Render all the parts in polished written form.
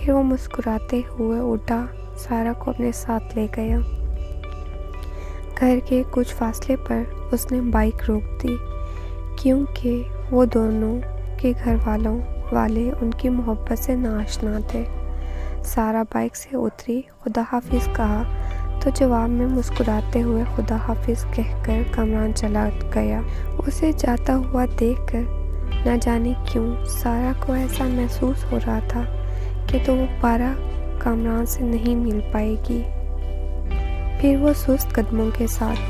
پھر وہ مسکراتے ہوئے اٹھا سارا کو اپنے ساتھ لے گیا۔ گھر کے کچھ فاصلے پر اس نے بائک روک دی کیونکہ وہ دونوں کے گھر والے ان کی محبت سے ناآشنا تھے۔ سارا بائک سے اتری، خدا حافظ کہا تو جواب میں مسکراتے ہوئے خدا حافظ کہہ کر کامران چلا گیا۔ اسے جاتا ہوا دیکھ کر نہ جانے کیوں سارا کو ایسا محسوس ہو رہا تھا کہ تو وہ دوبارہ کامران سے نہیں مل پائے گی۔ پھر وہ سست قدموں کے ساتھ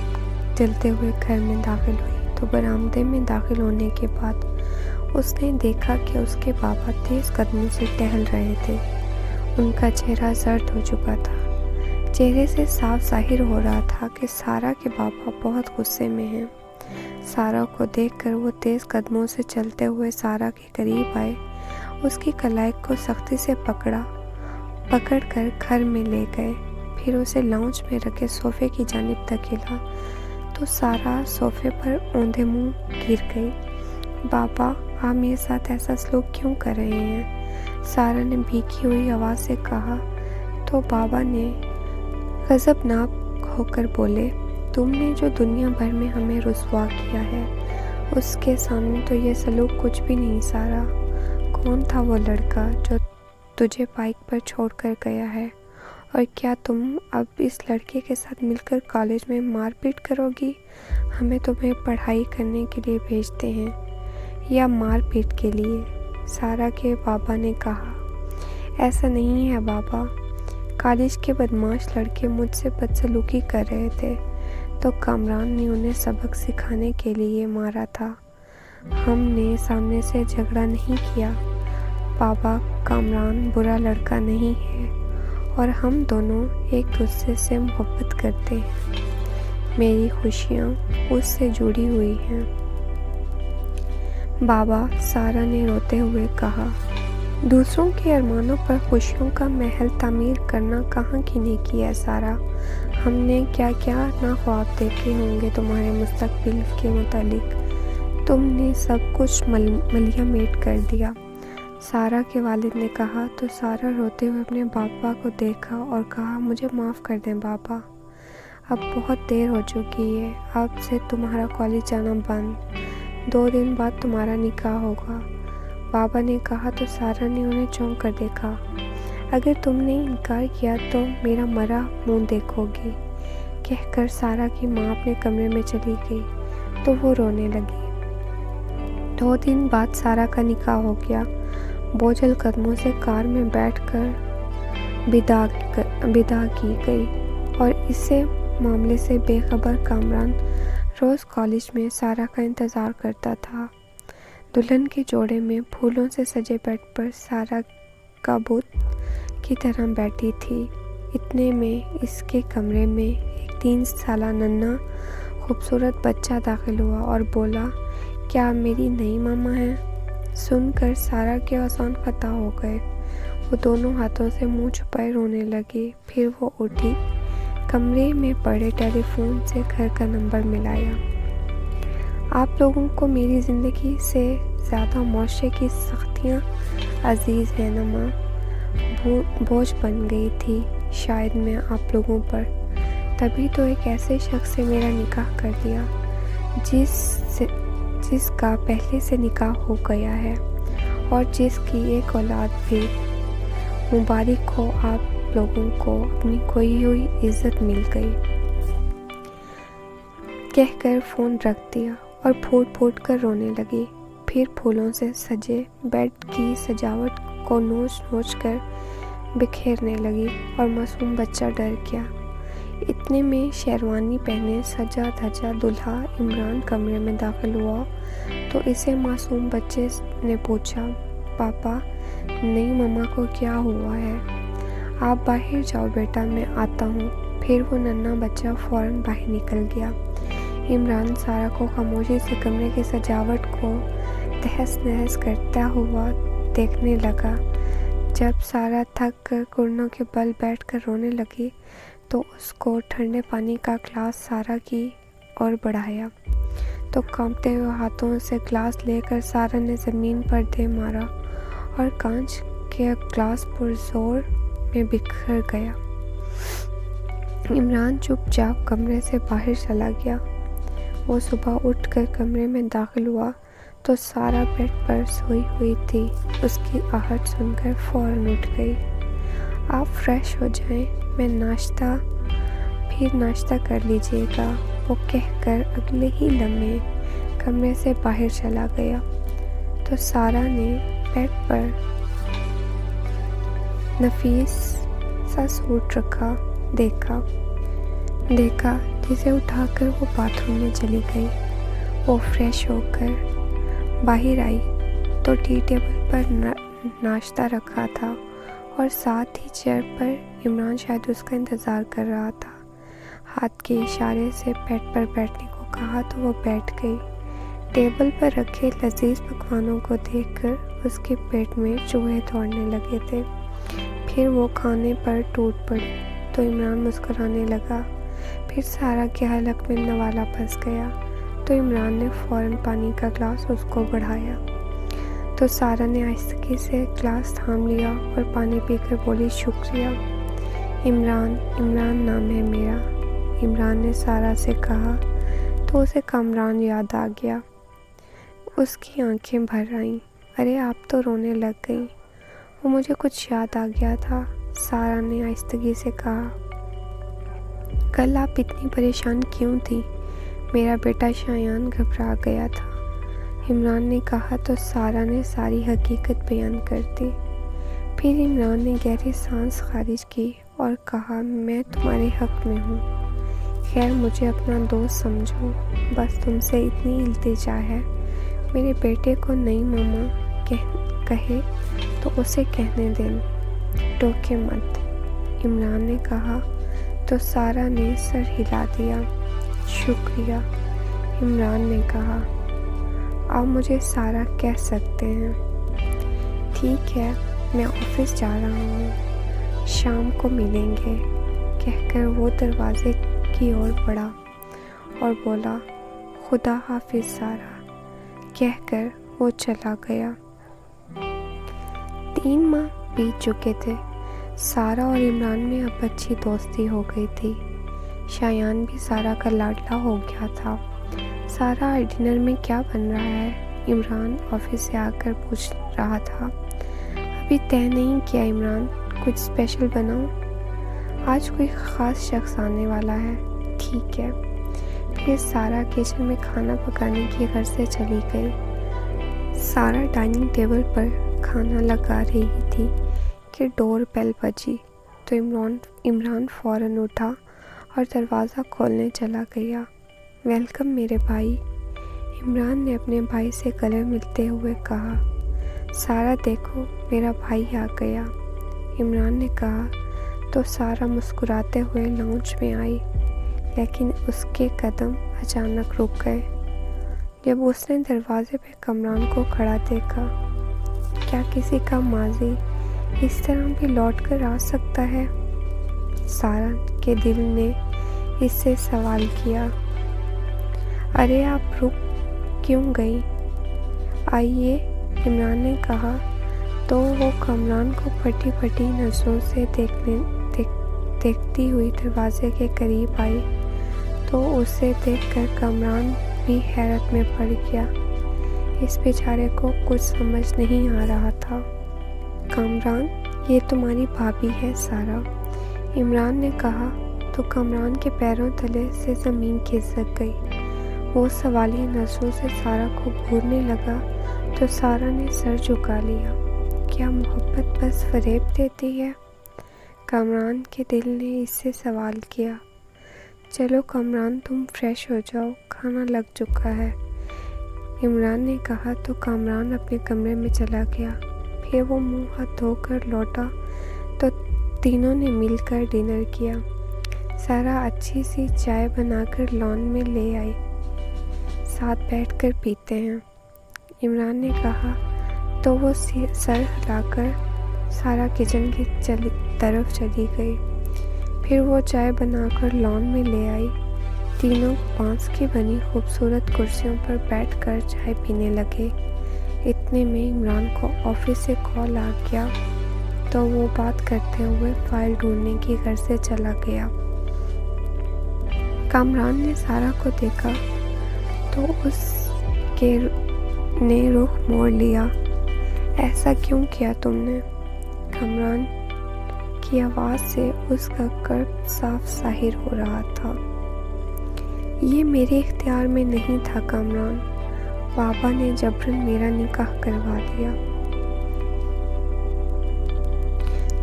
چلتے ہوئے گھر میں داخل ہوئی تو برآمدے میں داخل ہونے کے بعد اس نے دیکھا کہ اس کے بابا تیز قدموں سے ٹہل رہے تھے۔ ان کا چہرہ زرد ہو چکا تھا۔ چہرے سے صاف ظاہر ہو رہا تھا کہ سارا کے بابا بہت غصے میں ہیں۔ سارا کو دیکھ کر وہ تیز قدموں سے چلتے ہوئے سارا کے قریب آئے، اس کی کلائی کو سختی سے پکڑ کر گھر میں لے گئے، پھر اسے لاؤنج میں رکھے صوفے کی جانب دھکیلا تو سارا صوفے پر اوندھے منہ گر گئی۔ بابا، آپ میرے ساتھ ایسا سلوک کیوں کر رہے ہیں؟ سارا نے بھیگی ہوئی آواز سے کہا تو بابا نے غضبناک ہو کر بولے، تم نے جو دنیا بھر میں ہمیں رسوا کیا ہے اس کے سامنے تو یہ سلوک کچھ بھی نہیں۔ سارا، کون تھا وہ لڑکا جو تجھے بائک پر چھوڑ کر گیا ہے، اور کیا تم اب اس لڑکے کے ساتھ مل کر کالج میں مار پیٹ کرو گی؟ ہمیں تمہیں پڑھائی کرنے کے لیے بھیجتے ہیں یا مار پیٹ کے لیے؟ سارا کے بابا نے کہا، ایسا نہیں ہے بابا، کالج کے بدماش لڑکے مجھ سے بدسلوکی کر رہے تھے تو کامران نے انہیں سبق سکھانے کے لیے مارا تھا، ہم نے سامنے سے جھگڑا نہیں کیا۔ بابا، کامران برا لڑکا نہیں ہے اور ہم دونوں ایک دوسرے سے محبت کرتے ہیں، میری خوشیاں اس سے جڑی ہوئی ہیں۔ بابا، سارا نے روتے ہوئے کہا، دوسروں کے ارمانوں پر خوشیوں کا محل تعمیر کرنا کہاں کی نیکی ہے سارا؟ ہم نے کیا کیا نہ خواب دیکھے ہوں گے تمہارے مستقبل کے متعلق، تم نے سب کچھ ملیہ میٹ کر دیا۔ سارا کے والد نے کہا تو سارا روتے ہوئے اپنے بابا کو دیکھا اور کہا، مجھے معاف کر دیں بابا، اب بہت دیر ہو چکی ہے، اب سے تمہارا کالج جانا بند، 2 دن بعد تمہارا نکاح ہوگا۔ بابا نے کہا تو سارا نے انہیں چونک کر دیکھا، اگر تم نے انکار کیا تو میرا مرا منہ دیکھو گی، کہہ کر سارا کی ماں اپنے کمرے میں چلی گئی تو وہ رونے لگی۔ 2 دن بعد سارا کا نکاح ہو گیا۔ بوجھل قدموں سے کار میں بیٹھ کر بدا کی گئی اور اسے معاملے سے بے خبر کامران روز کالج میں سارا کا انتظار کرتا تھا۔ دلہن کے جوڑے میں پھولوں سے سجے بیڈ پر سارا کا بت کی طرح بیٹھی تھی۔ اتنے میں اس کے کمرے میں ایک 3 سالہ ننھا خوبصورت بچہ داخل ہوا اور بولا، کیا آپ میری نئی ماما ہیں؟ سن کر سارا کے آسان خطا ہو گئے، وہ دونوں ہاتھوں سے منہ چھپائے رونے لگی۔ پھر وہ اٹھی، کمرے میں پڑے ٹیلی فون سے گھر کا نمبر ملایا۔ آپ لوگوں کو میری زندگی سے زیادہ معاشرے کی سختیاں عزیز ہیں نا ماں، بوجھ بن گئی تھی شاید میں آپ لوگوں پر، تبھی تو ایک ایسے شخص سے میرا نکاح کر دیا جس کا پہلے سے نکاح ہو گیا ہے اور جس کی ایک اولاد بھی۔ مبارک ہو آپ لوگوں کو اپنی کھوئی ہوئی عزت مل گئی، کہہ کر فون رکھ دیا اور پھوٹ پھوٹ کر رونے لگی۔ پھر پھولوں سے سجے بیڈ کی سجاوٹ کو نوچ نوچ کر بکھیرنے لگی اور معصوم بچہ ڈر گیا۔ اتنے میں شیروانی پہنے سجا دھجا دلہا عمران کمرے میں داخل ہوا تو اسے معصوم بچے نے پوچھا، پاپا، نئی ماما کو کیا ہوا ہے؟ آپ باہر جاؤ بیٹا، میں آتا ہوں۔ پھر وہ ننھا بچہ فوراً باہر نکل گیا۔ عمران سارا کو خاموشی سے کمرے کی سجاوٹ کو تہس نہس کرتا ہوا دیکھنے لگا۔ جب سارا تھک کر گھٹنوں کے بل بیٹھ کر رونے لگی تو اس کو ٹھنڈے پانی کا گلاس سارا کی اور بڑھایا تو کانپتے ہوئے ہاتھوں سے گلاس لے کر سارا نے زمین پر دے مارا اور کانچ کہ گلاس پر زور میں بکھر گیا۔ عمران چپ چاپ کمرے سے باہر چلا گیا۔ وہ صبح اٹھ کر کمرے میں داخل ہوا تو سارا بیڈ پر سوئی ہوئی تھی۔ اس کی آہٹ سن کر فوراً اٹھ گئی۔ آپ فریش ہو جائیں، میں ناشتہ کر لیجیے گا، وہ کہہ کر اگلے ہی لمحے کمرے سے باہر چلا گیا تو سارا نے بیڈ پر نفیس سا سوٹ رکھا دیکھا جسے اٹھا کر وہ باتھ روم میں چلی گئی۔ وہ فریش ہو کر باہر آئی تو ٹی ٹیبل پر ناشتہ رکھا تھا اور ساتھ ہی چیئر پر عمران شاید اس کا انتظار کر رہا تھا۔ ہاتھ کے اشارے سے بیڈ پر بیٹھنے کو کہا تو وہ بیٹھ گئی۔ ٹیبل پر رکھے لذیذ پکوانوں کو دیکھ کر اس کے پیٹ میں چوہے دوڑنے لگے تھے۔ پھر وہ کھانے پر ٹوٹ پڑی تو عمران مسکرانے لگا۔ پھر سارا کے حلق میں نوالا پھنس گیا تو عمران نے فوراً پانی کا گلاس اس کو بڑھایا تو سارا نے آہستگی سے گلاس تھام لیا اور پانی پی کر بولی، شکریہ عمران نام ہے میرا۔ عمران نے سارا سے کہا تو اسے کامران یاد آ گیا۔ اس کی آنکھیں بھر آئیں۔ ارے آپ تو رونے لگ گئیں۔ وہ مجھے کچھ یاد آ گیا تھا، سارا نے آہستگی سے کہا۔ کل آپ اتنی پریشان کیوں تھی؟ میرا بیٹا شایان گھبرا گیا تھا، عمران نے کہا تو سارا نے ساری حقیقت بیان کر دی۔ پھر عمران نے گہری سانس خارج کی اور کہا، میں تمہارے حق میں ہوں۔ خیر مجھے اپنا دوست سمجھو، بس تم سے اتنی التجا ہے، میرے بیٹے کو نئی ماما کہے تو اسے کہنے دیں، ٹوکے مت، عمران نے کہا تو سارا نے سر ہلا دیا۔ شکریہ، عمران نے کہا۔ آپ مجھے سارا کہہ سکتے ہیں۔ ٹھیک ہے، میں آفس جا رہا ہوں، شام کو ملیں گے، کہہ کر وہ دروازے کی اور بڑھا اور بولا، خدا حافظ سارا، کہہ کر وہ چلا گیا۔ 3 ماہ بیت چکے تھے۔ سارا اور عمران میں اب اچھی دوستی ہو گئی تھی۔ شایان بھی سارا کا لاڈلا ہو گیا تھا۔ سارا ڈنر میں کیا بن رہا ہے؟ عمران آفس سے آ کر پوچھ رہا تھا۔ ابھی طے نہیں کیا عمران، کچھ اسپیشل بناؤں؟ آج کوئی خاص شخص آنے والا ہے۔ ٹھیک ہے۔ پھر سارا کچن میں کھانا پکانے کی غرض سے چلی گئی۔ سارا ڈائننگ ٹیبل پر کھانا لگا رہی تھی کہ ڈور بیل بجی تو عمران فوراً اٹھا اور دروازہ کھولنے چلا گیا۔ ویلکم میرے بھائی، عمران نے اپنے بھائی سے گلے ملتے ہوئے کہا۔ سارا دیکھو میرا بھائی آ گیا، عمران نے کہا تو سارا مسکراتے ہوئے لاؤنج میں آئی، لیکن اس کے قدم اچانک رک گئے جب اس نے دروازے پہ کامران کو کھڑا دیکھا۔ کیا کسی کا ماضی اس طرح بھی لوٹ کر آ سکتا ہے؟ سارا کے دل نے اس سے سوال کیا۔ ارے آپ رک کیوں گئی؟ آئیے، عمران نے کہا تو وہ کامران کو پھٹی پھٹی نظروں سے دیکھتی ہوئی دروازے کے قریب آئی تو اسے دیکھ کر کامران بھی حیرت میں پڑ گیا۔ اس بیچارے کو کچھ سمجھ نہیں آ رہا تھا۔ کامران، یہ تمہاری بھابھی ہے سارا، عمران نے کہا تو کامران کے پیروں تلے سے زمین کھسک گئی۔ وہ سوالیہ نظروں سے سارا کو گھورنے لگا تو سارا نے سر جھکا لیا۔ کیا محبت بس فریب دیتی ہے؟ کامران کے دل نے اس سے سوال کیا۔ چلو کامران تم فریش ہو جاؤ، کھانا لگ چکا ہے، عمران نے کہا تو کامران اپنے کمرے میں چلا گیا۔ پھر وہ منہ ہاتھ دھو کر لوٹا تو تینوں نے مل کر ڈنر کیا۔ سارا اچھی سی چائے بنا کر لان میں لے آئی، ساتھ بیٹھ کر پیتے ہیں، عمران نے کہا تو وہ سر ہلا کر سارا کچن کی طرف چلی گئی۔ پھر وہ چائے بنا کر لان میں لے آئی۔ تینوں بانس کی بنی خوبصورت کرسیوں پر بیٹھ کر چائے پینے لگے۔ اتنے میں عمران کو آفس سے کال آ گیا تو وہ بات کرتے ہوئے فائل ڈھونڈنے کی گھر سے چلا گیا۔ کامران نے سارا کو دیکھا تو اس کے نے رخ موڑ لیا۔ ایسا کیوں کیا تم نے؟ کامران کی آواز سے اس کا کرب صاف ظاہر ہو رہا تھا۔ یہ میرے اختیار میں نہیں تھا کامران، بابا نے جبراً میرا نکاح کروا دیا۔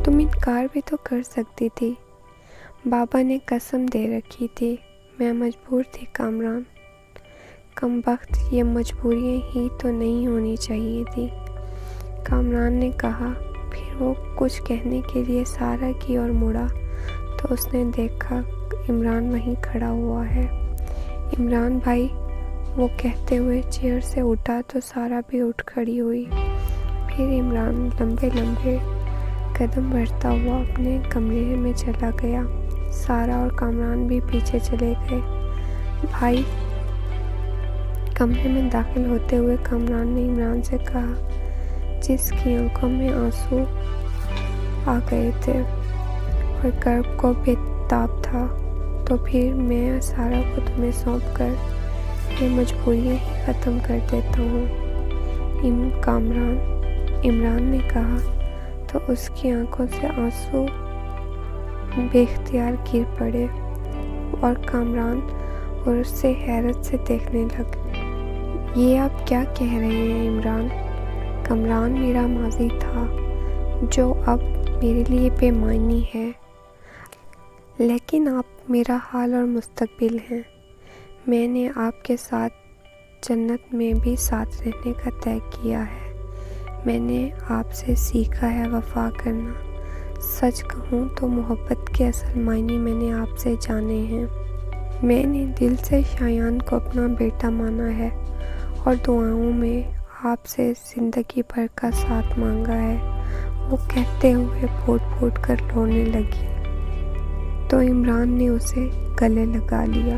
تم انکار بھی تو کر سکتی تھی، بابا نے قسم دے رکھی تھی۔ میں مجبور تھی کامران۔ کم بخت، یہ مجبوریاں ہی تو نہیں ہونی چاہیے تھی، کامران نے کہا۔ پھر وہ کچھ کہنے کے لیے سارا کی اور مڑا تو اس نے دیکھا عمران وہیں کھڑا ہوا ہے۔ عمران بھائی، وہ کہتے ہوئے چیئر سے اٹھا تو سارا بھی اٹھ کھڑی ہوئی۔ پھر عمران لمبے لمبے قدم بڑھتا ہوا اپنے کمرے میں چلا گیا۔ سارا اور کامران بھی پیچھے چلے گئے۔ بھائی، کمرے میں داخل ہوتے ہوئے کامران نے عمران سے کہا، جس کی آنکھوں میں آنسو آ گئے تھے اور کرب کو بے تاب تھا، تو پھر میں سارا کو تمہیں سونپ کر یہ مجبوریاں ہی ختم کر دیتا ہوں۔ عمران نے کہا تو اس کی آنکھوں سے آنسو بے اختیار گر پڑے اور کامران اور اس سے حیرت سے دیکھنے لگے۔ یہ آپ کیا کہہ رہے ہیں عمران؟ کامران میرا ماضی تھا جو اب میرے لیے بے معنی ہے، لیکن آپ میرا حال اور مستقبل ہیں۔ میں نے آپ کے ساتھ جنت میں بھی ساتھ رہنے کا طے کیا ہے۔ میں نے آپ سے سیکھا ہے وفا کرنا۔ سچ کہوں تو محبت کے اصل معنی میں نے آپ سے جانے ہیں۔ میں نے دل سے شایان کو اپنا بیٹا مانا ہے اور دعاؤں میں آپ سے زندگی بھر کا ساتھ مانگا ہے۔ وہ کہتے ہوئے پھوٹ پھوٹ کر رونے لگی تو عمران نے اسے گلے لگا لیا۔